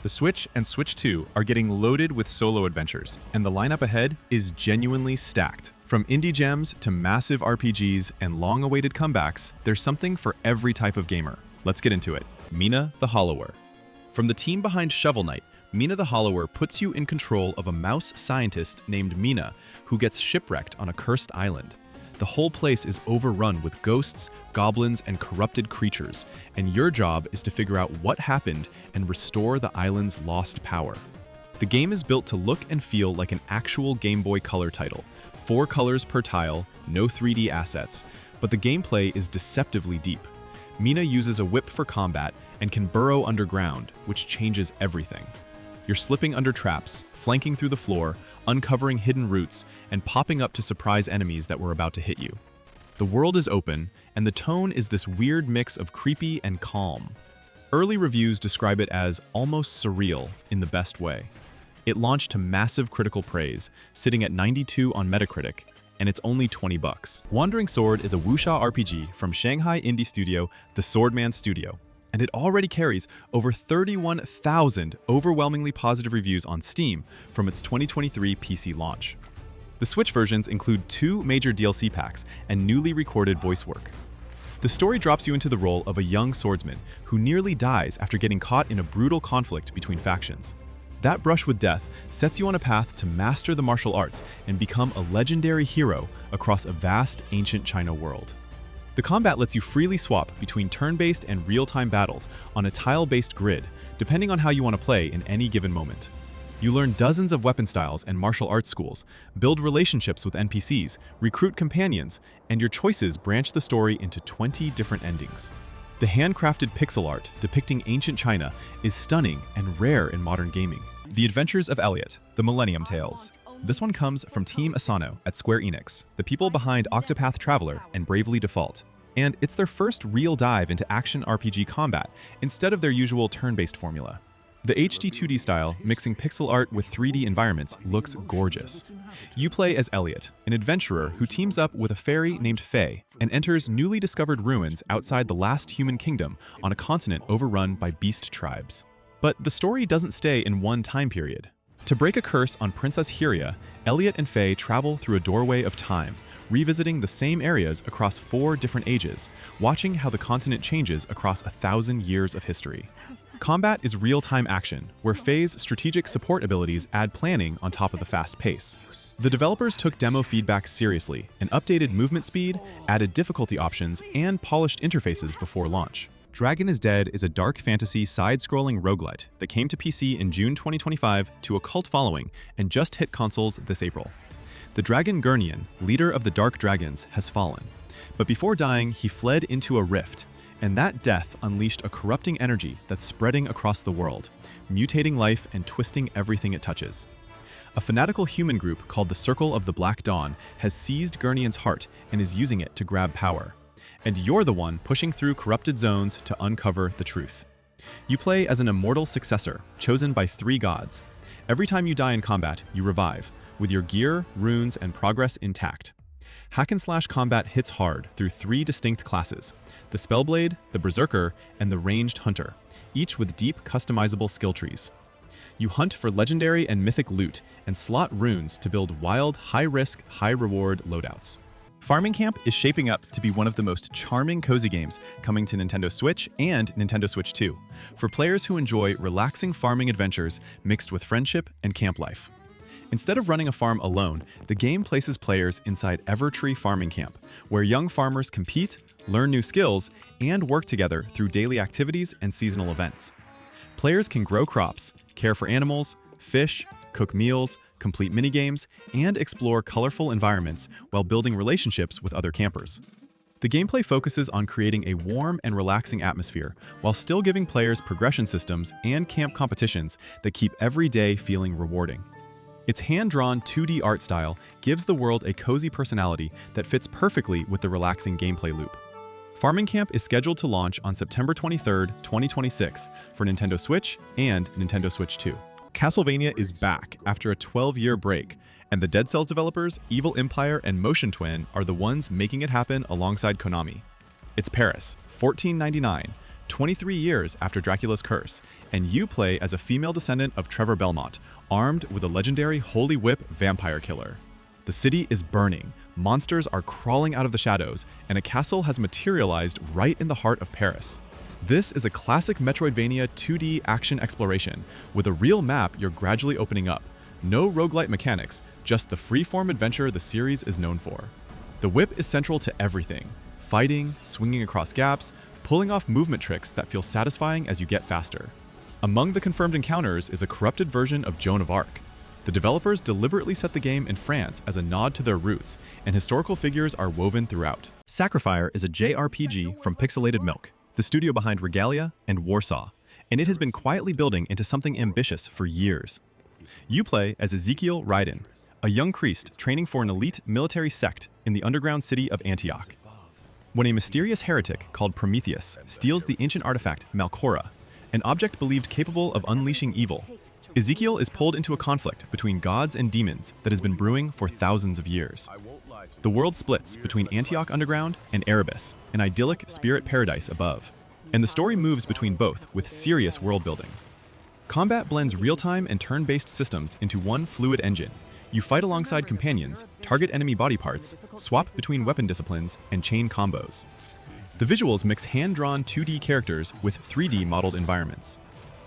The Switch and Switch 2 are getting loaded with solo adventures, and the lineup ahead is genuinely stacked. From indie gems to massive RPGs and long-awaited comebacks, there's something for every type of gamer. Let's get into it. Mina the Hollower. From the team behind Shovel Knight, Mina the Hollower puts you in control of a mouse scientist named Mina who gets shipwrecked on a cursed island. The whole place is overrun with ghosts, goblins, and corrupted creatures, and your job is to figure out what happened and restore the island's lost power. The game is built to look and feel like an actual Game Boy Color title, 4 colors per tile, no 3D assets, but the gameplay is deceptively deep. Mina uses a whip for combat and can burrow underground, which changes everything. You're slipping under traps, flanking through the floor, uncovering hidden routes, and popping up to surprise enemies that were about to hit you. The world is open, and the tone is this weird mix of creepy and calm. Early reviews describe it as almost surreal in the best way. It launched to massive critical praise, sitting at 92 on Metacritic, and it's only $20. Wandering Sword is a wuxia RPG from Shanghai indie studio The Swordman Studio, and it already carries over 31,000 overwhelmingly positive reviews on Steam from its 2023 PC launch. The Switch versions include 2 major DLC packs and newly recorded voice work. The story drops you into the role of a young swordsman who nearly dies after getting caught in a brutal conflict between factions. That brush with death sets you on a path to master the martial arts and become a legendary hero across a vast ancient China world. The combat lets you freely swap between turn-based and real-time battles on a tile-based grid, depending on how you want to play in any given moment. You learn dozens of weapon styles and martial arts schools, build relationships with NPCs, recruit companions, and your choices branch the story into 20 different endings. The handcrafted pixel art depicting ancient China is stunning and rare in modern gaming. The Adventures of Elliot, the Millennium Tales. This one comes from Team Asano at Square Enix, the people behind Octopath Traveler and Bravely Default. And it's their first real dive into action RPG combat instead of their usual turn-based formula. The HD 2D style, mixing pixel art with 3D environments, looks gorgeous. You play as Elliot, an adventurer who teams up with a fairy named Faye and enters newly discovered ruins outside the last human kingdom on a continent overrun by beast tribes. But the story doesn't stay in one time period. To break a curse on Princess Hyria, Elliot and Faye travel through a doorway of time, revisiting the same areas across 4 different ages, watching how the continent changes across 1,000 years of history. Combat is real-time action, where Faye's strategic support abilities add planning on top of the fast pace. The developers took demo feedback seriously and updated movement speed, added difficulty options, and polished interfaces before launch. Dragon is Dead is a dark fantasy side-scrolling roguelite that came to PC in June 2025 to a cult following and just hit consoles this April. The dragon Gurnian, leader of the Dark Dragons, has fallen. But before dying, he fled into a rift, and that death unleashed a corrupting energy that's spreading across the world, mutating life and twisting everything it touches. A fanatical human group called the Circle of the Black Dawn has seized Gurnian's heart and is using it to grab power. And you're the one pushing through corrupted zones to uncover the truth. You play as an immortal successor, chosen by 3 gods. Every time you die in combat, you revive, with your gear, runes, and progress intact. Hack-and-slash combat hits hard through 3 distinct classes, the Spellblade, the Berserker, and the Ranged Hunter, each with deep customizable skill trees. You hunt for legendary and mythic loot and slot runes to build wild, high-risk, high-reward loadouts. Farming Camp is shaping up to be one of the most charming cozy games coming to Nintendo Switch and Nintendo Switch 2, for players who enjoy relaxing farming adventures mixed with friendship and camp life. Instead of running a farm alone, the game places players inside Evertree Farming Camp, where young farmers compete, learn new skills, and work together through daily activities and seasonal events. Players can grow crops, care for animals, fish, cook meals, complete minigames, and explore colorful environments while building relationships with other campers. The gameplay focuses on creating a warm and relaxing atmosphere while still giving players progression systems and camp competitions that keep every day feeling rewarding. Its hand-drawn 2D art style gives the world a cozy personality that fits perfectly with the relaxing gameplay loop. Farming Camp is scheduled to launch on September 23, 2026 for Nintendo Switch and Nintendo Switch 2. Castlevania is back after a 12-year break, and the Dead Cells developers, Evil Empire and Motion Twin are the ones making it happen alongside Konami. It's Paris, $14.99, 23 years after Dracula's curse, and you play as a female descendant of Trevor Belmont, armed with a legendary Holy Whip vampire killer. The city is burning, monsters are crawling out of the shadows, and a castle has materialized right in the heart of Paris. This is a classic Metroidvania 2D action exploration, with a real map you're gradually opening up. No roguelite mechanics, just the freeform adventure the series is known for. The whip is central to everything: fighting, swinging across gaps, pulling off movement tricks that feel satisfying as you get faster. Among the confirmed encounters is a corrupted version of Joan of Arc. The developers deliberately set the game in France as a nod to their roots, and historical figures are woven throughout. SacriFire is a JRPG from Pixelated Milk, the studio behind Regalia and Warsaw, and it has been quietly building into something ambitious for years. You play as Ezekiel Raiden, a young priest training for an elite military sect in the underground city of Antioch. When a mysterious heretic called Prometheus steals the ancient artifact Malcora, an object believed capable of unleashing evil, Ezekiel is pulled into a conflict between gods and demons that has been brewing for thousands of years. The world splits between Antioch Underground and Erebus, an idyllic spirit paradise above, and the story moves between both with serious world building. Combat blends real-time and turn-based systems into one fluid engine. You fight alongside companions, target enemy body parts, swap between weapon disciplines, and chain combos. The visuals mix hand-drawn 2D characters with 3D modeled environments.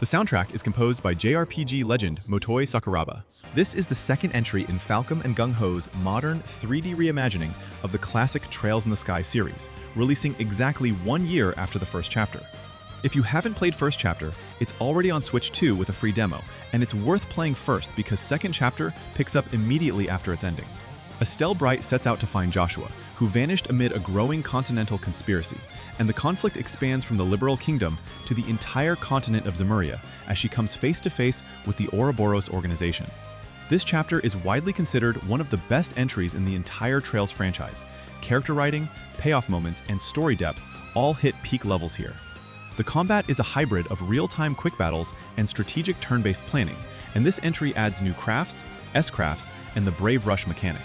The soundtrack is composed by JRPG legend Motoi Sakuraba. This is the second entry in Falcom and Gung Ho's modern 3D reimagining of the classic Trails in the Sky series, releasing exactly 1 year after the first chapter. If you haven't played first chapter, it's already on Switch 2 with a free demo, and it's worth playing first because second chapter picks up immediately after its ending. Estelle Bright sets out to find Joshua, who vanished amid a growing continental conspiracy, and the conflict expands from the Liberal Kingdom to the entire continent of Zemuria as she comes face to face with the Ouroboros organization. This chapter is widely considered one of the best entries in the entire Trails franchise. Character writing, payoff moments, and story depth all hit peak levels here. The combat is a hybrid of real-time quick battles and strategic turn-based planning, and this entry adds new crafts, S-crafts, and the Brave Rush mechanic.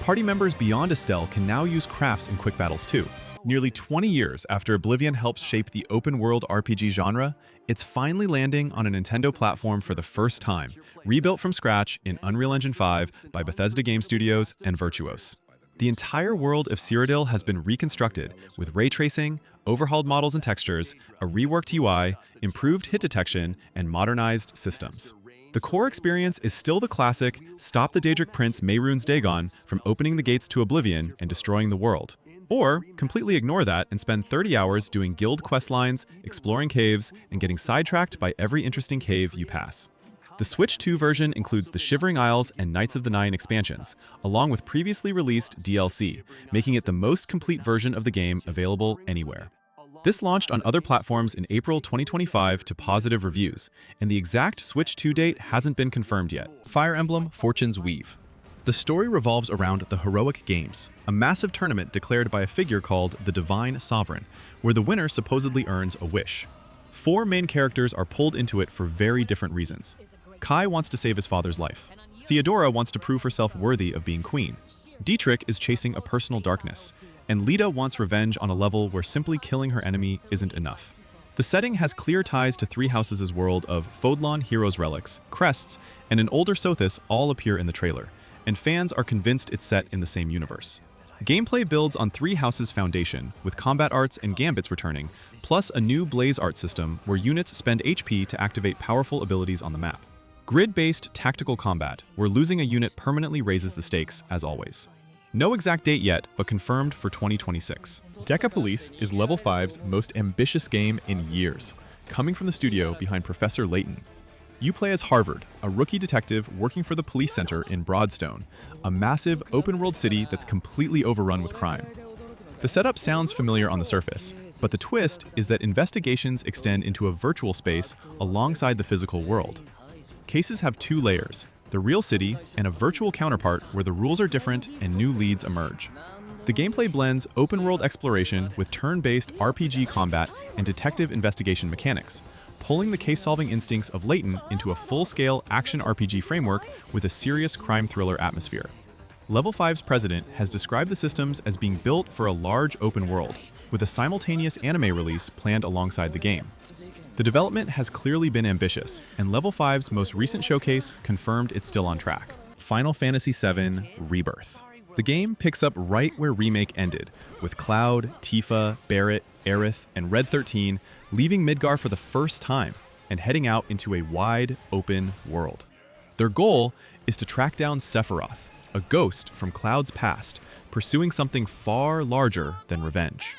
Party members beyond Estelle can now use crafts in quick battles too. Nearly 20 years after Oblivion helped shape the open-world RPG genre, it's finally landing on a Nintendo platform for the first time, rebuilt from scratch in Unreal Engine 5 by Bethesda Game Studios and Virtuos. The entire world of Cyrodiil has been reconstructed with ray tracing, overhauled models and textures, a reworked UI, improved hit detection, and modernized systems. The core experience is still the classic, stop the Daedric Prince Mehrunes Dagon from opening the gates to Oblivion and destroying the world. Or completely ignore that and spend 30 hours doing guild questlines, exploring caves, and getting sidetracked by every interesting cave you pass. The Switch 2 version includes the Shivering Isles and Knights of the Nine expansions, along with previously released DLC, making it the most complete version of the game available anywhere. This launched on other platforms in April 2025 to positive reviews, and the exact Switch 2 date hasn't been confirmed yet. Fire Emblem Fortune's Weave. The story revolves around the Heroic Games, a massive tournament declared by a figure called the Divine Sovereign, where the winner supposedly earns a wish. 4 main characters are pulled into it for very different reasons. Kai wants to save his father's life. Theodora wants to prove herself worthy of being queen. Dietrich is chasing a personal darkness, and Lita wants revenge on a level where simply killing her enemy isn't enough. The setting has clear ties to Three Houses' world of Fodlan Heroes relics, crests, and an older Sothis all appear in the trailer, and fans are convinced it's set in the same universe. Gameplay builds on Three Houses' foundation, with combat arts and gambits returning, plus a new blaze art system where units spend HP to activate powerful abilities on the map. Grid-based tactical combat, where losing a unit permanently raises the stakes, as always. No exact date yet, but confirmed for 2026. DecaPolice is Level 5's most ambitious game in years, coming from the studio behind Professor Layton. You play as Harvard, a rookie detective working for the police center in Broadstone, a massive open-world city that's completely overrun with crime. The setup sounds familiar on the surface, but the twist is that investigations extend into a virtual space alongside the physical world. Cases have 2 layers: the real city and a virtual counterpart where the rules are different and new leads emerge. The gameplay blends open-world exploration with turn-based RPG combat and detective investigation mechanics, pulling the case-solving instincts of Layton into a full-scale action RPG framework with a serious crime thriller atmosphere. Level 5's president has described the systems as being built for a large open world, with a simultaneous anime release planned alongside the game. The development has clearly been ambitious, and Level 5's most recent showcase confirmed it's still on track. Final Fantasy VII Rebirth. The game picks up right where Remake ended, with Cloud, Tifa, Barret, Aerith, and Red 13 leaving Midgar for the first time and heading out into a wide, open world. Their goal is to track down Sephiroth, a ghost from Cloud's past, pursuing something far larger than revenge.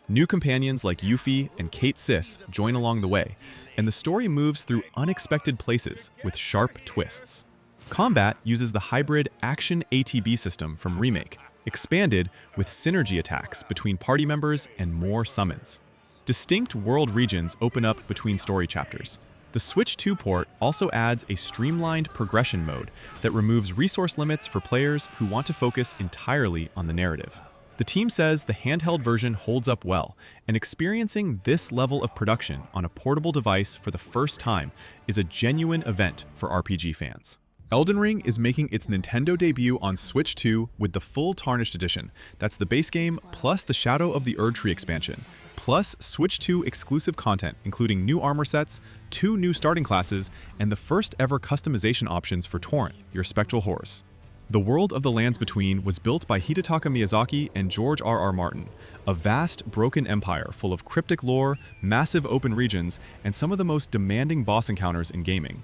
New companions like Yuffie and Kate Sith join along the way, and the story moves through unexpected places with sharp twists. Combat uses the hybrid action ATB system from Remake, expanded with synergy attacks between party members and more summons. Distinct world regions open up between story chapters. The Switch 2 port also adds a streamlined progression mode that removes resource limits for players who want to focus entirely on the narrative. The team says the handheld version holds up well, and experiencing this level of production on a portable device for the first time is a genuine event for RPG fans. Elden Ring is making its Nintendo debut on Switch 2 with the full Tarnished edition. That's the base game plus the Shadow of the Erdtree expansion, plus Switch 2 exclusive content including new armor sets, 2 new starting classes, and the first ever customization options for Torrent, your spectral horse. The World of the Lands Between was built by Hidetaka Miyazaki and George R.R. Martin, a vast, broken empire full of cryptic lore, massive open regions, and some of the most demanding boss encounters in gaming.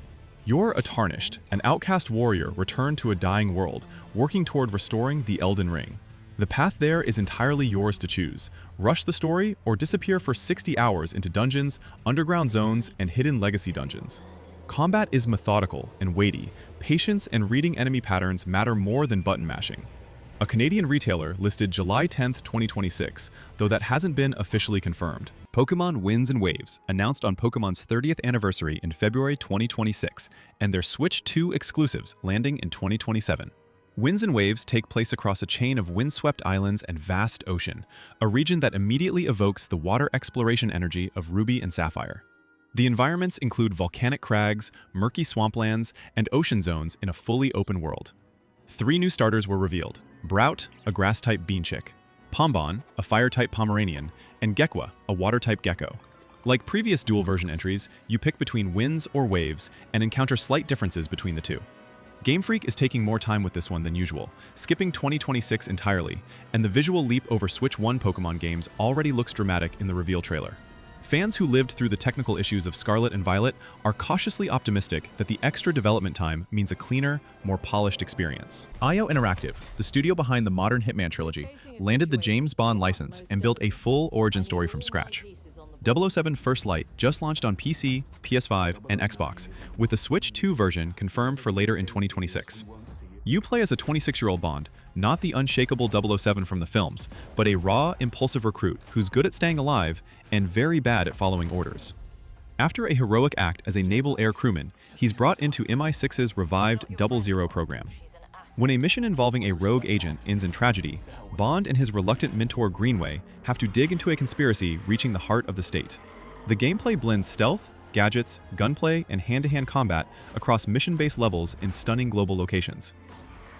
You're a Tarnished, an outcast warrior returned to a dying world, working toward restoring the Elden Ring. The path there is entirely yours to choose. Rush the story or disappear for 60 hours into dungeons, underground zones, and hidden legacy dungeons. Combat is methodical and weighty. Patience and reading enemy patterns matter more than button mashing. A Canadian retailer listed July 10, 2026, though that hasn't been officially confirmed. Pokémon Winds and Waves announced on Pokémon's 30th anniversary in February 2026, and their Switch 2 exclusives landing in 2027. Winds and Waves take place across a chain of windswept islands and vast ocean, a region that immediately evokes the water exploration energy of Ruby and Sapphire. The environments include volcanic crags, murky swamplands, and ocean zones in a fully open world. 3 new starters were revealed: Brout, a grass-type beanchick, Pombon, a fire-type Pomeranian, and Gekwa, a water-type gecko. Like previous dual version entries, you pick between winds or waves and encounter slight differences between the two. Game Freak is taking more time with this one than usual, skipping 2026 entirely, and the visual leap over Switch 1 Pokémon games already looks dramatic in the reveal trailer. Fans who lived through the technical issues of Scarlet and Violet are cautiously optimistic that the extra development time means a cleaner, more polished experience. IO Interactive, the studio behind the modern Hitman trilogy, landed the James Bond license and built a full origin story from scratch. 007 First Light just launched on PC, PS5, and Xbox, with the Switch 2 version confirmed for later in 2026. You play as a 26-year-old Bond, not the unshakable 007 from the films, but a raw, impulsive recruit who's good at staying alive and very bad at following orders. After a heroic act as a naval air crewman, he's brought into MI6's revived 00 program. When a mission involving a rogue agent ends in tragedy, Bond and his reluctant mentor Greenway have to dig into a conspiracy reaching the heart of the state. The gameplay blends stealth, gadgets, gunplay, and hand-to-hand combat across mission-based levels in stunning global locations.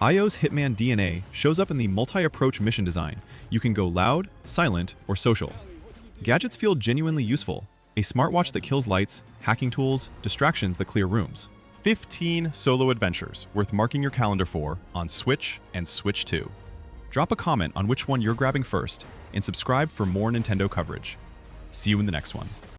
IO's Hitman DNA shows up in the multi-approach mission design. You can go loud, silent, or social. Gadgets feel genuinely useful. A smartwatch that kills lights, hacking tools, distractions that clear rooms. 15 solo adventures worth marking your calendar for on Switch and Switch 2. Drop a comment on which one you're grabbing first, and subscribe for more Nintendo coverage. See you in the next one.